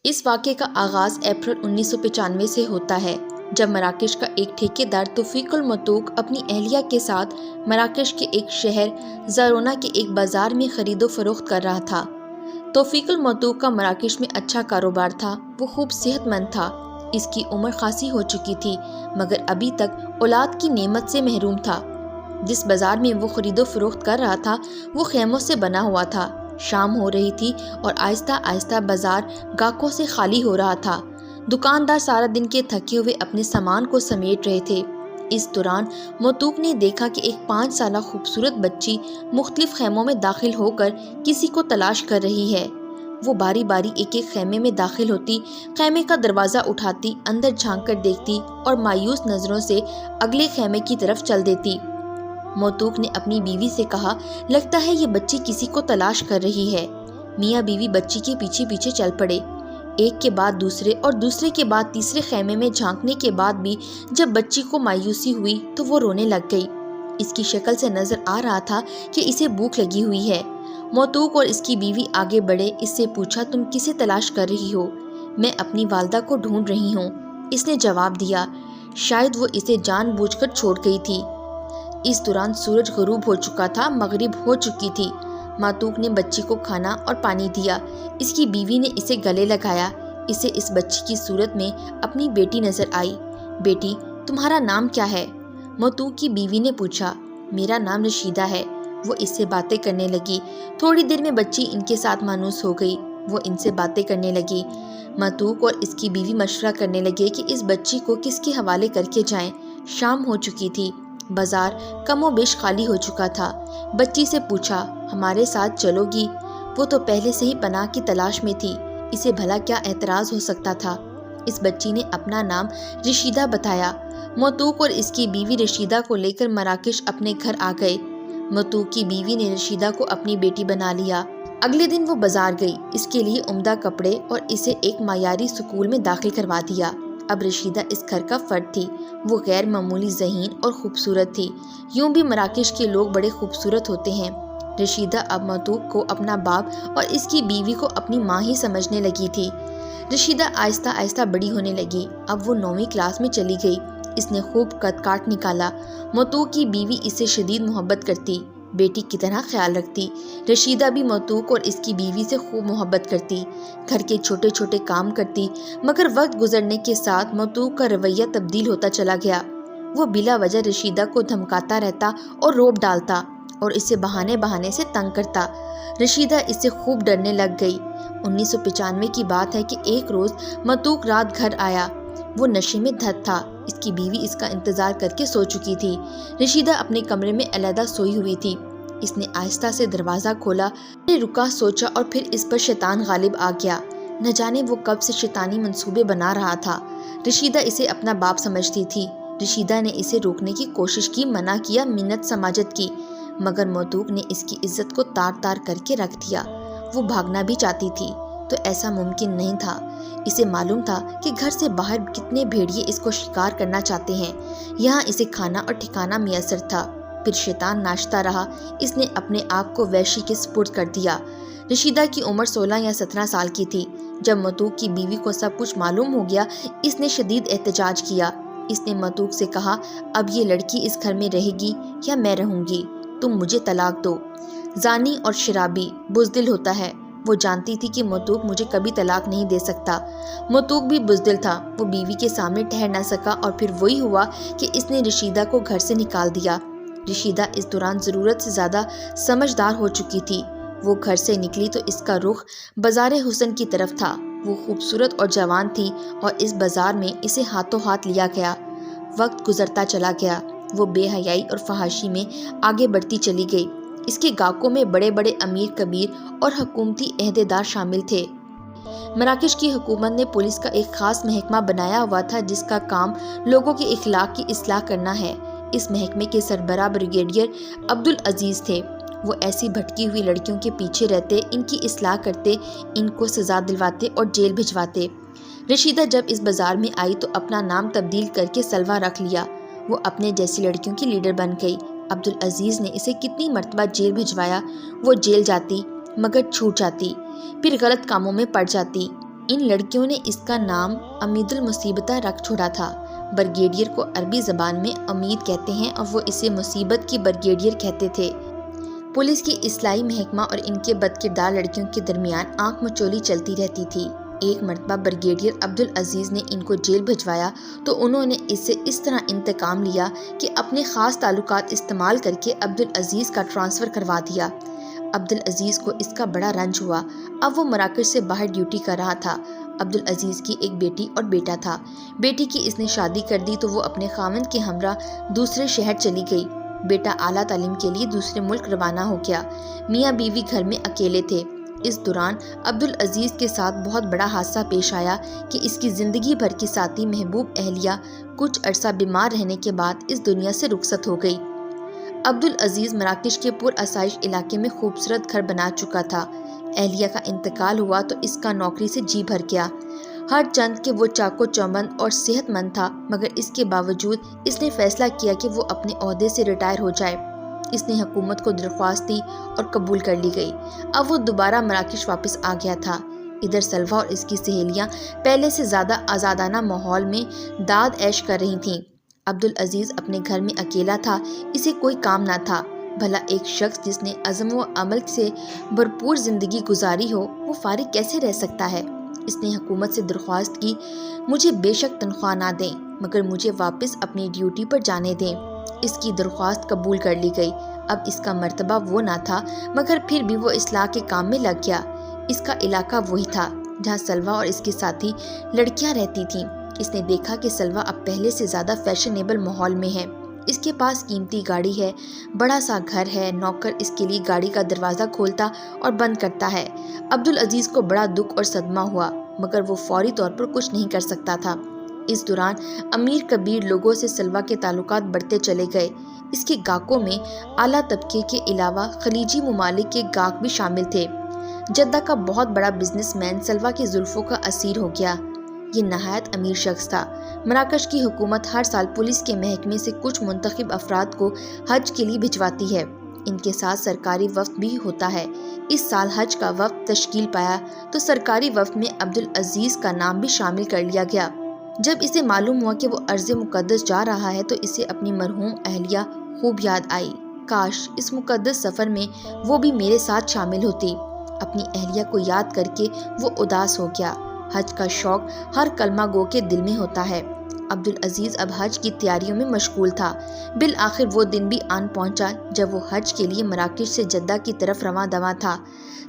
اس واقعے کا آغاز اپریل 1995 سے ہوتا ہے، جب مراکش کا ایک ٹھیکیدار توفیق المتوق اپنی اہلیہ کے ساتھ مراکش کے ایک شہر زارونا کے ایک بازار میں خرید و فروخت کر رہا تھا۔ توفیق المتوق کا مراکش میں اچھا کاروبار تھا، وہ خوب صحت مند تھا، اس کی عمر خاصی ہو چکی تھی، مگر ابھی تک اولاد کی نعمت سے محروم تھا۔ جس بازار میں وہ خرید و فروخت کر رہا تھا وہ خیموں سے بنا ہوا تھا۔ شام ہو رہی تھی اور آہستہ آہستہ بازار گاہکوں سے خالی ہو رہا تھا۔ دکاندار سارا دن کے تھکے ہوئے اپنے سامان کو سمیٹ رہے تھے۔ اس دوران متوق نے دیکھا کہ ایک 5 سالہ خوبصورت بچی مختلف خیموں میں داخل ہو کر کسی کو تلاش کر رہی ہے۔ وہ باری باری ایک ایک خیمے میں داخل ہوتی، خیمے کا دروازہ اٹھاتی، اندر جھانک کر دیکھتی اور مایوس نظروں سے اگلے خیمے کی طرف چل دیتی۔ متوق نے اپنی بیوی سے کہا، لگتا ہے یہ بچی کسی کو تلاش کر رہی ہے۔ میاں بیوی بچی کے پیچھے پیچھے چل پڑے۔ ایک کے بعد دوسرے اور دوسرے کے بعد تیسرے خیمے میں جھانکنے کے بعد بھی جب بچی کو مایوسی ہوئی تو وہ رونے لگ گئی۔ اس کی شکل سے نظر آ رہا تھا کہ اسے بھوک لگی ہوئی ہے۔ متوق اور اس کی بیوی آگے بڑھے، اس سے پوچھا، تم کسے تلاش کر رہی ہو؟ میں اپنی والدہ کو ڈھونڈ رہی ہوں، اس نے جواب دیا۔ شاید وہ اسے جان بوجھ کر چھوڑ گئی تھی۔ اس دوران سورج غروب ہو چکا تھا، مغرب ہو چکی تھی۔ متوق نے بچی کو کھانا اور پانی دیا۔ اس کی بیوی نے اسے گلے لگایا۔ اسے اس بچی کی صورت میں اپنی بیٹی نظر آئی۔ بیٹی، تمہارا نام کیا ہے؟ متوق کی بیوی نے پوچھا۔ میرا نام رشیدہ ہے۔ وہ اس سے باتیں کرنے لگی۔ تھوڑی دیر میں بچی ان کے ساتھ مانوس ہو گئی۔ وہ ان سے باتیں کرنے لگی۔ متوق اور اس کی بیوی مشورہ کرنے لگے کہ اس بچی کو کس کے حوالے کر کے جائیں۔ شام ہو چکی تھی، بازار کم و بیش خالی ہو چکا تھا۔ بچی سے پوچھا، ہمارے ساتھ چلو گی؟ وہ تو پہلے سے ہی پناہ کی تلاش میں تھی، اسے بھلا کیا اعتراض ہو سکتا تھا؟ اس بچی نے اپنا نام رشیدہ بتایا۔ متوق اور اس کی بیوی رشیدہ کو لے کر مراکش اپنے گھر آ گئے۔ متوق کی بیوی نے رشیدہ کو اپنی بیٹی بنا لیا۔ اگلے دن وہ بازار گئی، اس کے لیے عمدہ کپڑے اور اسے ایک معیاری اسکول میں داخل کروا دیا۔ اب رشیدہ اس گھر کا فرد تھی۔ وہ غیر معمولی ذہین اور خوبصورت تھی۔ یوں بھی مراکش کے لوگ بڑے خوبصورت ہوتے ہیں۔ رشیدہ اب متوق کو اپنا باپ اور اس کی بیوی کو اپنی ماں ہی سمجھنے لگی تھی۔ رشیدہ آہستہ آہستہ بڑی ہونے لگی۔ اب وہ 9ویں کلاس میں چلی گئی۔ اس نے خوب قد کاٹ نکالا۔ متوق کی بیوی اس سے شدید محبت کرتی، بیٹی کی طرح خیال رکھتی۔ رشیدہ بھی متوق اور اس کی بیوی سے خوب محبت کرتی، گھر کے چھوٹے چھوٹے کام کرتی، مگر وقت گزرنے کے ساتھ متوق کا رویہ تبدیل ہوتا چلا گیا۔ وہ بلا وجہ رشیدہ کو دھمکاتا رہتا اور روب ڈالتا اور اسے بہانے بہانے سے تنگ کرتا۔ رشیدہ اس سے خوب ڈرنے لگ گئی۔ 1995 کی بات ہے کہ ایک روز متوق رات گھر آیا۔ وہ نشے میں دھت تھا۔ اس کی بیوی اس کا انتظار کر کے سو چکی تھی۔ رشیدہ اپنے کمرے میں علیحدہ سوئی ہوئی تھی۔ اس نے آہستہ سے دروازہ کھولا، رکا، سوچا اور پھر اس پر شیطان غالب آ گیا۔ نہ جانے وہ کب سے شیطانی منصوبے بنا رہا تھا۔ رشیدہ اسے اپنا باپ سمجھتی تھی۔ رشیدہ نے اسے روکنے کی کوشش کی، منع کیا، منت سماجت کی، مگر متوق نے اس کی عزت کو تار تار کر کے رکھ دیا۔ وہ بھاگنا بھی چاہتی تھی تو ایسا ممکن نہیں تھا۔ اسے معلوم تھا کہ گھر سے باہر کتنے بھیڑیے اس کو شکار کرنا چاہتے ہیں، یہاں اسے کھانا اور ٹھکانہ میسر تھا۔ پھر شیطان ناچتا رہا، اس نے اپنے آپ کو وحشی کے سپرد کر دیا۔ رشیدہ کی عمر 16 یا 17 سال کی تھی۔ جب متوق کی بیوی کو سب کچھ معلوم ہو گیا، اس نے شدید احتجاج کیا۔ اس نے متوق سے کہا، اب یہ لڑکی اس گھر میں رہے گی یا میں رہوں گی؟ تم مجھے طلاق دو۔ زانی اور شرابی بزدل ہوتا ہے۔ وہ جانتی تھی کہ متوق مجھے کبھی طلاق نہیں دے سکتا۔ متوق بھی بزدل تھا، وہ بیوی کے سامنے ٹھہر نہ سکا اور پھر وہی ہوا کہ اس نے رشیدہ کو گھر سے نکال دیا۔ رشیدہ اس دوران ضرورت سے زیادہ سمجھدار ہو چکی تھی۔ وہ گھر سے نکلی تو اس کا رخ بازار حسن کی طرف تھا۔ وہ خوبصورت اور جوان تھی اور اس بازار میں اسے ہاتھوں ہاتھ لیا گیا۔ وقت گزرتا چلا گیا، وہ بے حیائی اور فحاشی میں آگے بڑھتی چلی گئی۔ اس کے گاہکوں میں بڑے بڑے امیر کبیر اور حکومتی عہدیدار شامل تھے۔ مراکش کی حکومت نے پولیس کا ایک خاص محکمہ بنایا ہوا تھا جس کا کام لوگوں کے اخلاق کی اصلاح کرنا ہے۔ اس محکمے کے سربراہ بریگیڈیئر عبدالعزیز تھے۔ وہ ایسی بھٹکی ہوئی لڑکیوں کے پیچھے رہتے، ان کی اصلاح کرتے، ان کو سزا دلواتے اور جیل بھجواتے۔ رشیدہ جب اس بازار میں آئی تو اپنا نام تبدیل کر کے سلوہ رکھ لیا۔ وہ اپنے جیسی لڑکیوں کی لیڈر بن گئی۔ عبدالعزیز نے اسے کتنی مرتبہ جیل بھجوایا۔ وہ جیل جاتی مگر چھوٹ جاتی، پھر غلط کاموں میں پڑ جاتی۔ ان لڑکیوں نے اس کا نام امید المصیبتہ رکھ چھوڑا تھا۔ بریگیڈیئر کو عربی زبان میں امید کہتے ہیں اور وہ اسے مصیبت کی بریگیڈیئر کہتے تھے۔ پولیس کی اصلاحی محکمہ اور ان کے بدکردار لڑکیوں کے درمیان آنکھ مچولی چلتی رہتی تھی۔ ایک مرتبہ بریگیڈیئر عبدالعزیز نے ان کو جیل بھجوایا تو انہوں نے اس سے اس طرح انتقام لیا کہ اپنے خاص تعلقات استعمال کر کے عبدالعزیز کا ٹرانسفر کروا دیا۔ عبدالعزیز کو اس کا بڑا رنج ہوا۔ اب وہ مراکش سے باہر ڈیوٹی کر رہا تھا۔ عبدالعزیز کی ایک بیٹی اور بیٹا تھا۔ بیٹی کی اس نے شادی کر دی تو وہ اپنے خاوند کے ہمراہ دوسرے شہر چلی گئی۔ بیٹا اعلیٰ تعلیم کے لیے دوسرے ملک روانہ ہو گیا۔ میاں بیوی گھر میں اکیلے تھے۔ اس دوران عبدالعزیز کے ساتھ بہت بڑا حادثہ پیش آیا کہ اس کی زندگی بھر کی ساتھی محبوب اہلیہ کچھ عرصہ بیمار رہنے کے بعد اس دنیا سے رخصت ہو گئی۔ عبدالعزیز مراکش کے پرآسائش علاقے میں خوبصورت گھر بنا چکا تھا۔ اہلیہ کا انتقال ہوا تو اس کا نوکری سے جی بھر گیا۔ ہر چند کہ وہ چاق و چوبند اور صحت مند تھا، مگر اس کے باوجود اس نے فیصلہ کیا کہ وہ اپنے عہدے سے ریٹائر ہو جائے۔ اس نے حکومت کو درخواست دی اور قبول کر لی گئی۔ اب وہ دوبارہ مراکش واپس آ گیا تھا۔ ادھر سلویٰ اور اس کی سہیلیاں پہلے سے زیادہ آزادانہ ماحول میں داد عیش کر رہی تھیں۔ عبدالعزیز اپنے گھر میں اکیلا تھا۔ اسے کوئی کام نہ تھا۔ بھلا ایک شخص جس نے عزم و عمل سے بھرپور زندگی گزاری ہو، وہ فارغ کیسے رہ سکتا ہے؟ اس نے حکومت سے درخواست کی، مجھے بے شک تنخواہ نہ دیں، مگر مجھے واپس اپنی ڈیوٹی پر جانے دیں۔ اس کی درخواست قبول کر لی گئی۔ اب اس کا مرتبہ وہ نہ تھا، مگر پھر بھی وہ اصلاح کے کام میں لگ گیا۔ اس کا علاقہ وہی تھا جہاں سلویٰ اور اس کے ساتھی لڑکیاں رہتی تھیں۔ اس نے دیکھا کہ سلویٰ اب پہلے سے زیادہ فیشنیبل ماحول میں ہے۔ اس کے پاس قیمتی گاڑی ہے، بڑا سا گھر ہے، نوکر اس کے لیے گاڑی کا دروازہ کھولتا اور بند کرتا ہے۔ عبدالعزیز کو بڑا دکھ اور صدمہ ہوا، مگر وہ فوری طور پر کچھ نہیں کر سکتا تھا۔ اس دوران امیر کبیر لوگوں سے سلویٰ کے تعلقات بڑھتے چلے گئے۔ اس کے گاہکوں میں اعلیٰ طبقے کے علاوہ خلیجی ممالک کے گاہک بھی شامل تھے۔ جدہ کا بہت بڑا بزنس مین سلویٰ کی زلفوں کا اسیر ہو گیا۔ یہ نہایت امیر شخص تھا۔ مراکش کی حکومت ہر سال پولیس کے محکمے سے کچھ منتخب افراد کو حج کے لیے بھجواتی ہے۔ ان کے ساتھ سرکاری وفد بھی ہوتا ہے۔ اس سال حج کا وفد تشکیل پایا تو سرکاری وفد میں عبدالعزیز کا نام بھی شامل کر لیا گیا۔ جب اسے معلوم ہوا کہ وہ ارض مقدس جا رہا ہے تو اسے اپنی مرحوم اہلیہ خوب یاد آئی۔ کاش اس مقدس سفر میں وہ بھی میرے ساتھ شامل ہوتی۔ اپنی اہلیہ کو یاد کر کے وہ اداس ہو گیا۔ حج کا شوق ہر کلمہ گو کے دل میں ہوتا ہے۔ عبدالعزیز اب حج کی تیاریوں میں مشغول تھا۔ بالآخر وہ دن بھی آن پہنچا جب وہ حج کے لیے مراکش سے جدہ کی طرف رواں دواں تھا۔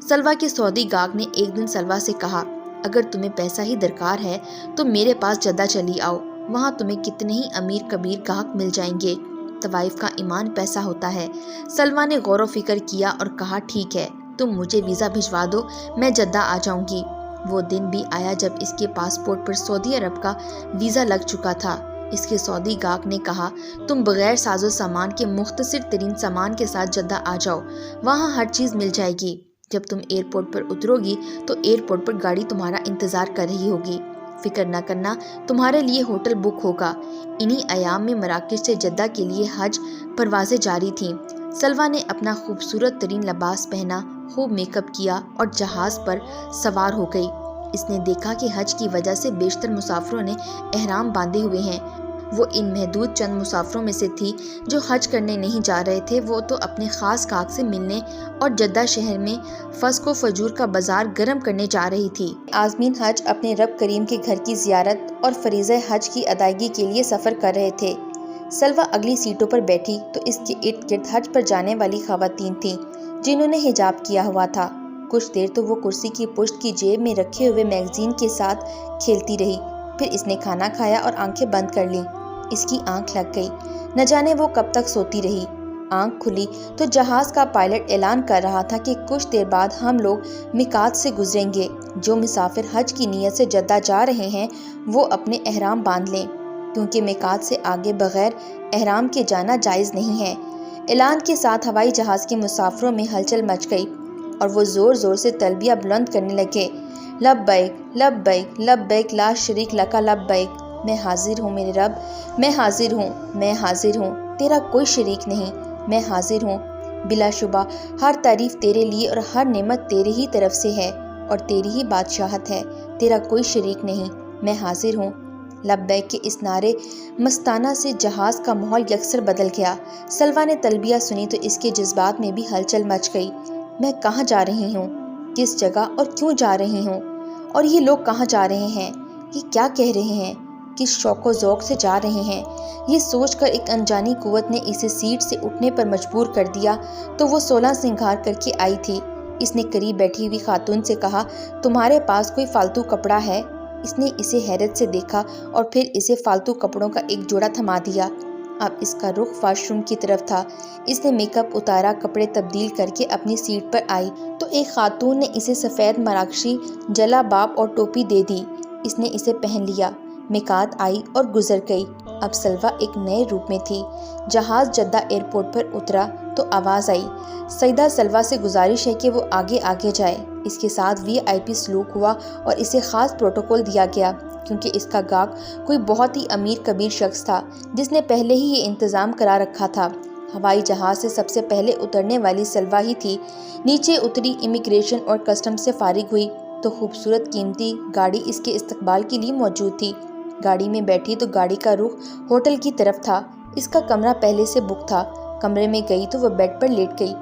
سلویٰ کے سعودی گاہک نے ایک دن سلویٰ سے کہا، اگر تمہیں پیسہ ہی درکار ہے تو میرے پاس جدہ چلی آؤ، وہاں تمہیں کتنے ہی امیر کبیر گاہک مل جائیں گے۔ طوائف کا ایمان پیسہ ہوتا ہے۔ سلویٰ نے غور و فکر کیا اور کہا، ٹھیک ہے، تم مجھے ویزا بھجوا دو، میں جدہ آ جاؤں گی۔ وہ دن بھی آیا جب اس کے پاسپورٹ پر سعودی عرب کا ویزا لگ چکا تھا۔ اس کے سعودی گاہک نے کہا، تم بغیر ساز و سامان کے مختصر ترین سامان کے ساتھ جدہ آ جاؤ، وہاں ہر چیز مل جائے گی۔ جب تم ایئرپورٹ پر اترو گی تو ایئرپورٹ پر گاڑی تمہارا انتظار کر رہی ہوگی۔ فکر نہ کرنا، تمہارے لیے ہوٹل بک ہوگا۔ انہی ایام میں مراکش سے جدہ کے لیے حج پروازیں جاری تھیں۔ سلویٰ نے اپنا خوبصورت ترین لباس پہنا، خوب میک اپ کیا اور جہاز پر سوار ہو گئی۔ اس نے دیکھا کہ حج کی وجہ سے بیشتر مسافروں نے احرام باندھے ہوئے ہیں۔ وہ ان محدود چند مسافروں میں سے تھی جو حج کرنے نہیں جا رہے تھے۔ وہ تو اپنے خاص گاہک سے ملنے اور جدہ شہر میں فسق و فجور کا بازار گرم کرنے جا رہی تھی۔ عازمین حج اپنے رب کریم کے گھر کی زیارت اور فریضہ حج کی ادائیگی کے لیے سفر کر رہے تھے۔ سلویٰ اگلی سیٹوں پر بیٹھی تو اس کے ارد گرد حج پر جانے والی خواتین تھیں جنہوں نے حجاب کیا ہوا تھا۔ کچھ دیر تو وہ کرسی کی پشت کی جیب میں رکھے ہوئے میگزین کے ساتھ کھیلتی رہی، پھر اس نے کھانا کھایا اور آنکھیں بند کر لیں۔ اس کی آنکھ لگ گئی، نہ جانے وہ کب تک سوتی رہی۔ آنکھ کھلی تو جہاز کا پائلٹ اعلان کر رہا تھا کہ کچھ دیر بعد ہم لوگ میقات سے گزریں گے۔ جو مسافر حج کی نیت سے جدہ جا رہے ہیں وہ اپنے احرام باندھ لیں، کیونکہ میقات سے آگے بغیر احرام کے جانا جائز نہیں ہے۔ اعلان کے ساتھ ہوائی جہاز کے مسافروں میں ہلچل مچ گئی اور وہ زور زور سے تلبیہ بلند کرنے لگے، لبیک لبیک لبیک لا شریک لک لبیک، میں حاضر ہوں میرے رب، میں حاضر ہوں، میں حاضر ہوں، تیرا کوئی شریک نہیں، میں حاضر ہوں۔ بلا شبہ ہر تعریف تیرے لیے اور ہر نعمت تیرے ہی طرف سے ہے اور تیری ہی بادشاہت ہے۔ تیرا کوئی شریک نہیں، میں حاضر ہوں۔ لبیک کے اس نعرے مستانہ سے جہاز کا ماحول یکسر بدل گیا۔ سلویٰ نے تلبیہ سنی تو اس کے جذبات میں بھی ہلچل مچ گئی۔ میں کہاں جا رہی ہوں؟ کس جگہ اور کیوں جا رہی ہوں؟ اور یہ لوگ کہاں جا رہے ہیں؟ یہ کیا کہہ رہے ہیں؟ کس شوق و ذوق سے جا رہے ہیں؟ یہ سوچ کر ایک انجانی قوت نے اسے سیٹ سے اٹھنے پر مجبور کر دیا تو وہ 16 سنگھار کر کے آئی تھی۔ اس نے قریب بیٹھی ہوئی خاتون سے کہا، تمہارے پاس کوئی فالتو کپڑا ہے؟ اس نے اسے حیرت سے دیکھا اور پھر اسے فالتو کپڑوں کا ایک جوڑا تھما دیا۔ اب اس کا رخ واش روم کی طرف تھا۔ اس نے میک اپ اتارا، کپڑے تبدیل کر کے اپنی سیٹ پر آئی تو ایک خاتون نے اسے سفید مراکشی جلا باب اور ٹوپی دے دی۔ اس نے اسے پہن لیا۔ میکات آئی اور گزر گئی۔ اب سلویٰ ایک نئے روپ میں تھی۔ جہاز جدہ ایئرپورٹ پر اترا تو آواز آئی، سیدہ سلویٰ سے گزارش ہے کہ وہ آگے آگے جائے۔ اس کے ساتھ VIP سلوک ہوا اور اسے خاص پروٹوکول دیا گیا کیونکہ اس کا گاہک کوئی بہت ہی امیر کبیر شخص تھا جس نے پہلے ہی یہ انتظام کرا رکھا تھا۔ ہوائی جہاز سے سب سے پہلے اترنے والی سلویٰ ہی تھی۔ نیچے اتری، امیگریشن اور کسٹم سے فارغ ہوئی تو خوبصورت قیمتی گاڑی اس کے استقبال کے لیے موجود تھی۔ گاڑی میں بیٹھی تو گاڑی کا رخ ہوٹل کی طرف تھا۔ اس کا کمرہ پہلے سے بک تھا۔ کمرے میں گئی تو وہ بیڈ پر لیٹ گئی۔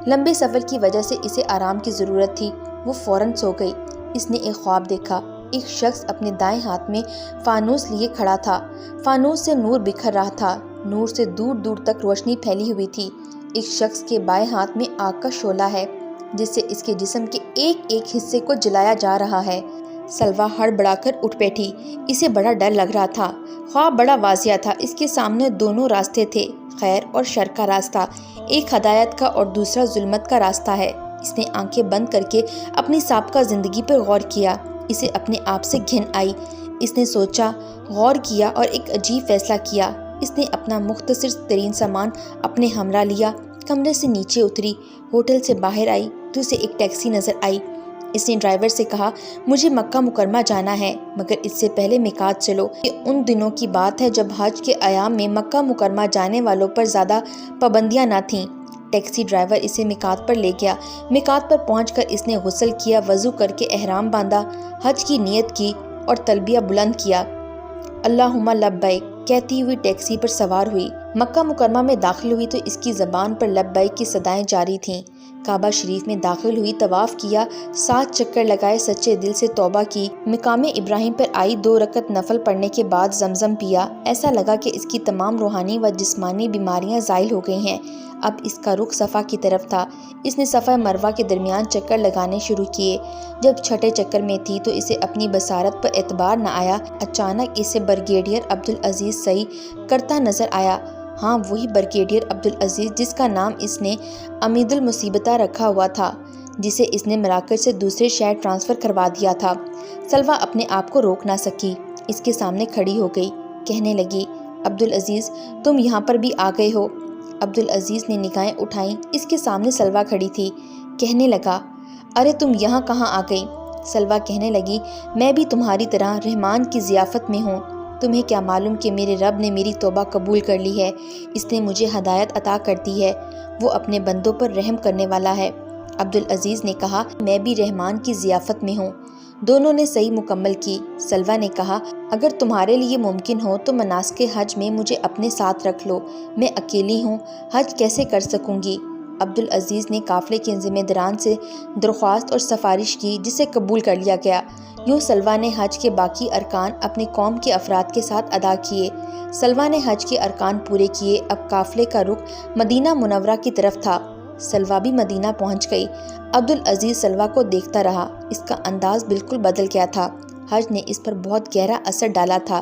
لمبے سفر کی وجہ سے اسے آرام کی ضرورت تھی۔ وہ فوراً سو گئی۔ اس نے ایک خواب دیکھا۔ ایک شخص اپنے دائیں ہاتھ میں فانوس لیے کھڑا تھا۔ فانوس سے نور بکھر رہا تھا۔ نور سے دور دور تک روشنی پھیلی ہوئی تھی۔ ایک شخص کے بائیں ہاتھ میں آگ کا شعلہ ہے جس سے اس کے جسم کے ایک ایک حصے کو جلایا جا رہا ہے۔ سلویٰ ہڑبڑا کر اٹھ بیٹھی۔ اسے بڑا ڈر لگ رہا تھا۔ خواب بڑا واضح تھا۔ اس کے سامنے دونوں راستے تھے، خیر اور شر کا راستہ۔ ایک ہدایت کا اور دوسرا ظلمت کا راستہ ہے۔ اس نے آنکھیں بند کر کے اپنی سابقہ زندگی پر غور کیا۔ اسے اپنے آپ سے گھن آئی۔ اس نے سوچا، غور کیا اور ایک عجیب فیصلہ کیا۔ اس نے اپنا مختصر ترین سامان اپنے ہمراہ لیا، کمرے سے نیچے اتری، ہوٹل سے باہر آئی تو اسے ایک ٹیکسی نظر آئی۔ اس نے ڈرائیور سے کہا، مجھے مکہ مکرمہ جانا ہے مگر اس سے پہلے میقات چلو۔ یہ ان دنوں کی بات ہے جب حج کے ایام میں مکہ مکرمہ جانے والوں پر زیادہ پابندیاں نہ تھیں۔ ٹیکسی ڈرائیور اسے میقات پر لے گیا۔ میقات پر پہنچ کر اس نے غسل کیا، وضو کر کے احرام باندھا، حج کی نیت کی اور تلبیہ بلند کیا۔ اللہم لبیک کہتی ہوئی ٹیکسی پر سوار ہوئی۔ مکہ مکرمہ میں داخل ہوئی تو اس کی زبان پر لبیک کی صدائیں جاری تھیں۔ کعبہ شریف میں داخل ہوئی، طواف کیا، 7 چکر لگائے، سچے دل سے توبہ کی، مقام ابراہیم پر آئی، 2 رکعت نفل پڑھنے کے بعد زمزم پیا۔ ایسا لگا کہ اس کی تمام روحانی و جسمانی بیماریاں زائل ہو گئی ہیں۔ اب اس کا رخ صفا کی طرف تھا۔ اس نے صفا مروہ کے درمیان چکر لگانے شروع کیے۔ جب چھٹے چکر میں تھی تو اسے اپنی بصارت پر اعتبار نہ آیا۔ اچانک اسے بریگیڈیئر عبدالعزیز صحیح کرتا نظر آیا۔ ہاں، وہی بریگیڈیئر عبدالعزیز جس کا نام اس نے عمید المصیبتہ رکھا ہوا تھا، جسے اس نے مراکش سے دوسرے شہر ٹرانسفر کروا دیا تھا۔ سلویٰ اپنے آپ کو روک نہ سکی، اس کے سامنے کھڑی ہو گئی، کہنے لگی، عبدالعزیز تم یہاں پر بھی آ گئے ہو؟ عبدالعزیز نے نگاہیں اٹھائیں۔ اس کے سامنے سلویٰ کھڑی تھی۔ کہنے لگا، ارے تم یہاں کہاں آ گئی؟ سلویٰ کہنے لگی، میں بھی تمہاری طرح رحمان کی ضیافت میں ہوں۔ تمہیں کیا معلوم کہ میرے رب نے میری توبہ قبول کر لی ہے، اس نے مجھے ہدایت عطا کر دی ہے، وہ اپنے بندوں پر رحم کرنے والا ہے۔ عبدالعزیز نے کہا، میں بھی رحمان کی ضیافت میں ہوں۔ دونوں نے صحیح مکمل کی۔ سلویٰ نے کہا، اگر تمہارے لیے ممکن ہو تو مناسک حج میں مجھے اپنے ساتھ رکھ لو، میں اکیلی ہوں، حج کیسے کر سکوں گی؟ عبدالعزیز نے قافلے کے ذمہ داران سے درخواست اور سفارش کی جسے قبول کر لیا گیا۔ یوں سلویٰ نے حج کے باقی ارکان اپنی قوم کے افراد کے ساتھ ادا کیے۔ سلویٰ نے حج کے ارکان پورے کیے۔ اب قافلے کا رخ مدینہ منورہ کی طرف تھا۔ سلویٰ بھی مدینہ پہنچ گئی۔ عبدالعزیز سلویٰ کو دیکھتا رہا۔ اس کا انداز بالکل بدل گیا تھا۔ حج نے اس پر بہت گہرا اثر ڈالا تھا۔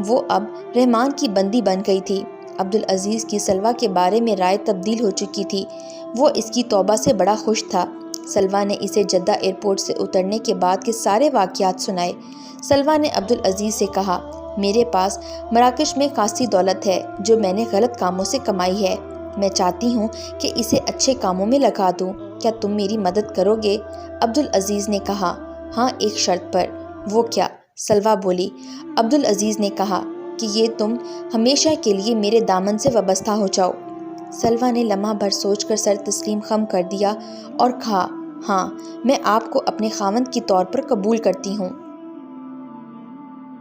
وہ اب رحمان کی بندی بن گئی تھی۔ عبدالعزیز کی سلویٰ کے بارے میں رائے تبدیل ہو چکی تھی۔ وہ اس کی توبہ سے بڑا خوش تھا۔ سلویٰ نے اسے جدہ ایئرپورٹ سے اترنے کے بعد کے سارے واقعات سنائے۔ سلویٰ نے عبدالعزیز سے کہا، میرے پاس مراکش میں خاصی دولت ہے جو میں نے غلط کاموں سے کمائی ہے۔ میں چاہتی ہوں کہ اسے اچھے کاموں میں لگا دوں۔ کیا تم میری مدد کرو گے؟ عبدالعزیز نے کہا، ہاں، ایک شرط پر۔ وہ کیا؟ سلویٰ بولی۔ عبدالعزیز نے کہا کہ یہ تم ہمیشہ کے لیے میرے دامن سے وابستہ ہو جاؤ۔ سلویٰ نے لمحہ بھر سوچ کر سر تسلیم خم کر دیا اور کہا، ہاں، میں آپ کو اپنے خاوند کے طور پر قبول کرتی ہوں۔